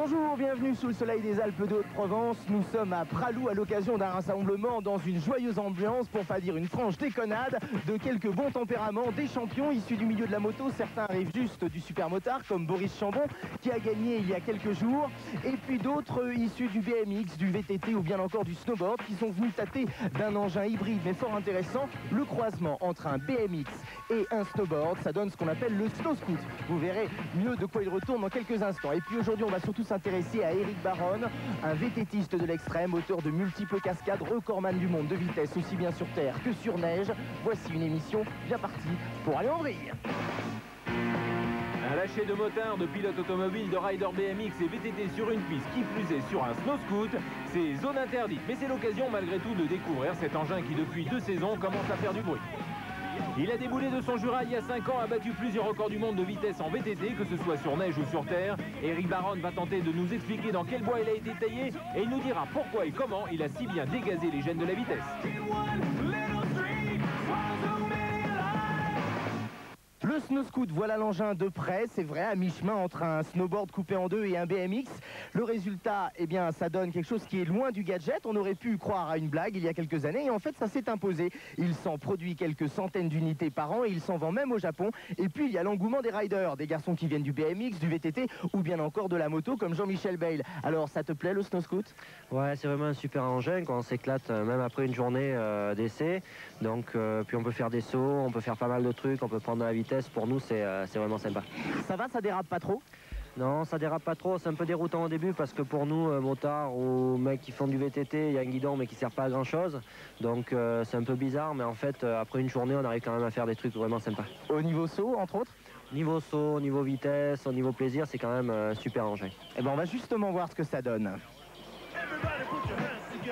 Bonjour, bienvenue sous le soleil des Alpes de Haute-Provence. Nous sommes à Pralou à l'occasion d'un rassemblement dans une joyeuse ambiance, pour pas dire une franche déconnade, de quelques bons tempéraments, des champions issus du milieu de la moto. Certains arrivent juste du supermotard, comme Boris Chambon, qui a gagné il y a quelques jours. Et puis d'autres issus du BMX, du VTT ou bien encore du snowboard, qui sont venus tâter d'un engin hybride mais fort intéressant. Le croisement entre un BMX et un snowboard, ça donne ce qu'on appelle le snow scoot. Vous verrez mieux de quoi il retourne dans quelques instants. Et puis aujourd'hui, on va surtout s'intéresser à Eric Baron, un VTTiste de l'extrême, auteur de multiples cascades, recordman du monde de vitesse, aussi bien sur terre que sur neige. Voici une émission bien partie pour aller en vrille. Un lâcher de motard, de pilote automobile, de rider BMX et VTT sur une piste, qui plus est sur un snow scoot, c'est zone interdite. Mais c'est l'occasion malgré tout de découvrir cet engin qui depuis 2 saisons commence à faire du bruit. Il a déboulé de son Jura il y a 5 ans, a battu plusieurs records du monde de vitesse en VTT, que ce soit sur neige ou sur terre. Eric Baron va tenter de nous expliquer dans quel bois il a été taillé et il nous dira pourquoi et comment il a si bien dégazé les gènes de la vitesse. Le snow scoot, voilà l'engin de près, c'est vrai, à mi-chemin entre un snowboard coupé en deux et un BMX. Le résultat, eh bien, ça donne quelque chose qui est loin du gadget. On aurait pu croire à une blague il y a quelques années et en fait, ça s'est imposé. Il s'en produit quelques centaines d'unités par an et il s'en vend même au Japon. Et puis, il y a l'engouement des riders, des garçons qui viennent du BMX, du VTT ou bien encore de la moto comme Jean-Michel Bayle. Alors, ça te plaît le snow scoot? Ouais, c'est vraiment un super engin quand on s'éclate, même après une journée d'essai. Donc, puis on peut faire des sauts, on peut faire pas mal de trucs, on peut prendre de la vitesse. Pour nous, c'est vraiment sympa. Ça va, ça dérape pas trop? Non, ça dérape pas trop. C'est un peu déroutant au début parce que pour nous, motards ou mecs qui font du VTT, il y a un guidon mais qui sert pas à grand chose. Donc c'est un peu bizarre, mais en fait, après une journée, on arrive quand même à faire des trucs vraiment sympas. Au niveau saut, entre autres? Niveau saut, niveau vitesse, au niveau plaisir, c'est quand même un super engin. Eh ben, on va justement voir ce que ça donne.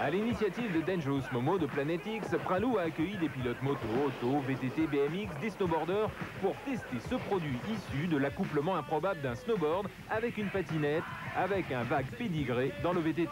À l'initiative de Dangerous Momo de Planet X, Pralou a accueilli des pilotes moto, auto, VTT, BMX, des snowboarders pour tester ce produit issu de l'accouplement improbable d'un snowboard avec une patinette, avec un vague pédigré dans le VTT.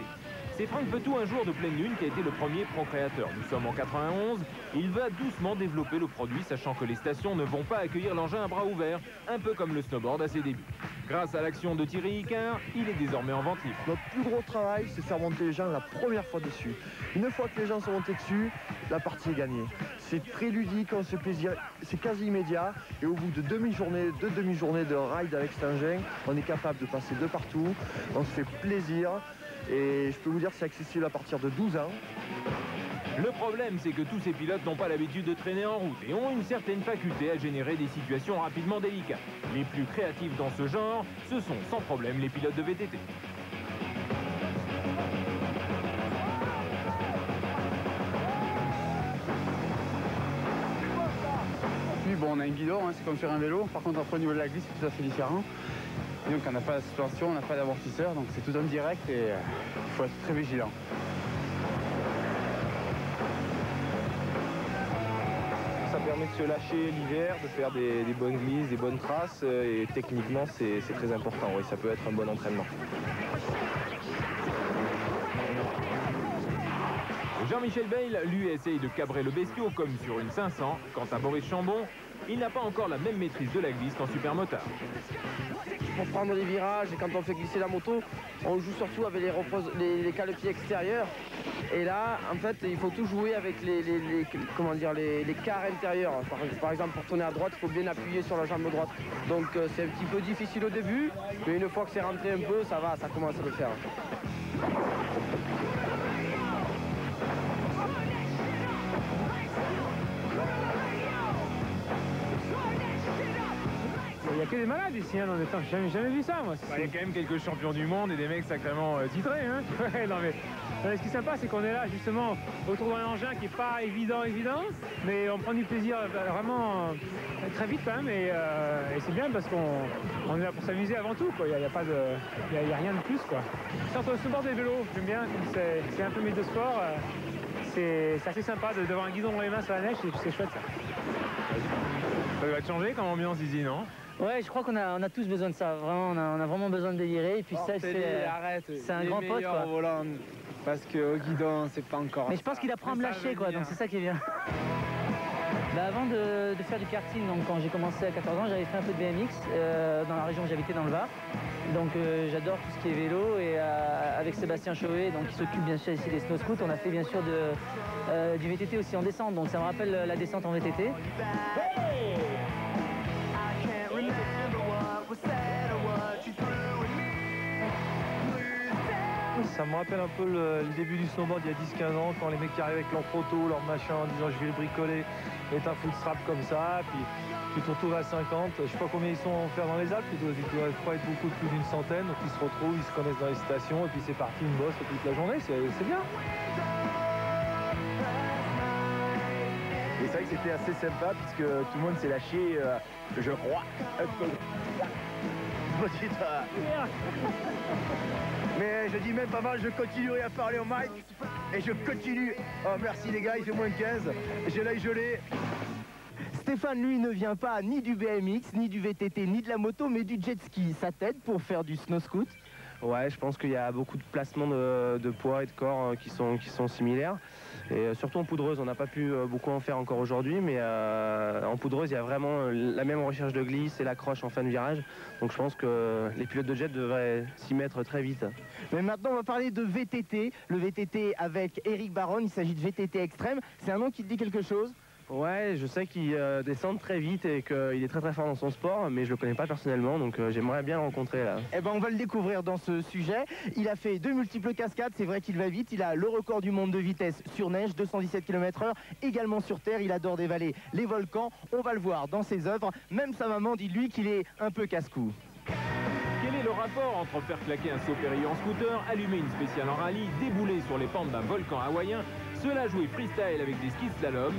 C'est Franck Petou, un jour de pleine lune, qui a été le premier procréateur. Nous sommes en 91. Il va doucement développer le produit, sachant que les stations ne vont pas accueillir l'engin à bras ouverts, un peu comme le snowboard à ses débuts. Grâce à l'action de Thierry Icard, il est désormais en vente libre. Notre plus gros travail, c'est faire monter les gens la première fois dessus. Une fois que les gens sont montés dessus, la partie est gagnée. C'est très ludique, on se fait plaisir, c'est quasi immédiat. Et au bout de deux demi-journées de ride avec cet engin, on est capable de passer de partout, on se fait plaisir. Et je peux vous dire que c'est accessible à partir de 12 ans. Le problème, c'est que tous ces pilotes n'ont pas l'habitude de traîner en route et ont une certaine faculté à générer des situations rapidement délicates. Les plus créatifs dans ce genre, ce sont sans problème les pilotes de VTT. Puis bon, on a un guidon, hein, c'est comme sur un vélo. Par contre, après au niveau de la glisse, c'est tout à fait différent. Et donc on n'a pas de suspension, on n'a pas d'amortisseur, donc c'est tout en direct et il faut être très vigilant. Ça permet de se lâcher l'hiver, de faire des bonnes glisses, des bonnes traces et techniquement c'est très important, oui, ça peut être un bon entraînement. Jean-Michel Bayle, lui, essaye de cabrer le bestiau comme sur une 500. Quant à Boris Chambon, il n'a pas encore la même maîtrise de la glisse qu'en supermotard. Pour prendre les virages et quand on fait glisser la moto, on joue surtout avec les cale-pieds extérieurs. Et là, en fait, il faut tout jouer avec les quarts intérieurs. Par exemple, pour tourner à droite, il faut bien appuyer sur la jambe droite. Donc c'est un petit peu difficile au début, mais une fois que c'est rentré un peu, ça va, ça commence à le faire. Il n'y a que des malades ici, hein, dans les temps. J'ai jamais vu ça, moi. Il y a quand même quelques champions du monde et des mecs sacrément titrés. Hein. Ouais, non, mais ce qui est sympa, c'est qu'on est là, justement, autour d'un engin qui n'est pas évident, mais on prend du plaisir vraiment très vite, quand même, et c'est bien parce qu'on est là pour s'amuser avant tout, quoi. Il n'y a rien de plus, quoi. C'est entre le snowboard et le vélo, j'aime bien, c'est un peu mes deux sports. C'est assez sympa d'avoir un guidon dans les mains sur la neige, c'est chouette, ça. Ça va te changer comme ambiance ici, non? Ouais, je crois qu'on a tous besoin de ça. Vraiment, on a vraiment besoin de délirer. Et puis ça, c'est un grand pote, quoi. Au volant, parce qu'au guidon, c'est pas encore. Mais je pense qu'il apprend à me lâcher, quoi. Donc c'est ça qui est bien. Avant de faire du karting, donc quand j'ai commencé à 14 ans, j'avais fait un peu de BMX dans la région où j'habitais dans le Var. Donc j'adore tout ce qui est vélo et avec Sébastien Chauvet, donc qui s'occupe bien sûr ici des snow scouts, on a fait bien sûr du VTT aussi en descente, donc ça me rappelle la descente en VTT. Ça me rappelle un peu le début du snowboard il y a 10-15 ans, quand les mecs qui arrivent avec leur proto, leur machin, en disant je vais le bricoler, mettre un full strap comme ça, puis tu te retrouves à 50. Je sais pas combien ils sont en faire dans les Alpes, ils doivent pas être beaucoup, plus d'une centaine, donc ils se retrouvent, ils se connaissent dans les stations, et puis c'est parti, une bosse toute la journée, c'est bien. Et c'est vrai que c'était assez sympa, puisque tout le monde s'est lâché, je crois. Mais je dis même pas mal, je continuerai à parler au mic et je continue. Oh merci les gars, il fait moins de 15, j'ai l'œil gelé. Stéphane, lui, ne vient pas ni du BMX, ni du VTT, ni de la moto, mais du jet ski. Ça t'aide pour faire du snow scoot? Ouais, je pense qu'il y a beaucoup de placements de poids et de corps qui sont similaires. Et surtout en poudreuse, on n'a pas pu beaucoup en faire encore aujourd'hui, mais en poudreuse, il y a vraiment la même recherche de glisse et l'accroche en fin de virage. Donc je pense que les pilotes de jet devraient s'y mettre très vite. Mais maintenant, on va parler de VTT. Le VTT avec Eric Baron, il s'agit de VTT Extrême. C'est un nom qui te dit quelque chose? Ouais, je sais qu'il descend très vite et qu'il est très très fort dans son sport, mais je le connais pas personnellement, donc j'aimerais bien le rencontrer là. Eh ben, on va le découvrir dans ce sujet. Il a fait 2 multiples cascades, c'est vrai qu'il va vite. Il a le record du monde de vitesse sur neige, 217 km/h, également sur terre. Il adore dévaler les volcans. On va le voir dans ses œuvres. Même sa maman dit de lui qu'il est un peu casse-cou. Quel est le rapport entre faire claquer un saut périlleux en scooter, allumer une spéciale en rallye, débouler sur les pentes d'un volcan hawaïen, se la jouer freestyle avec des skis slalom,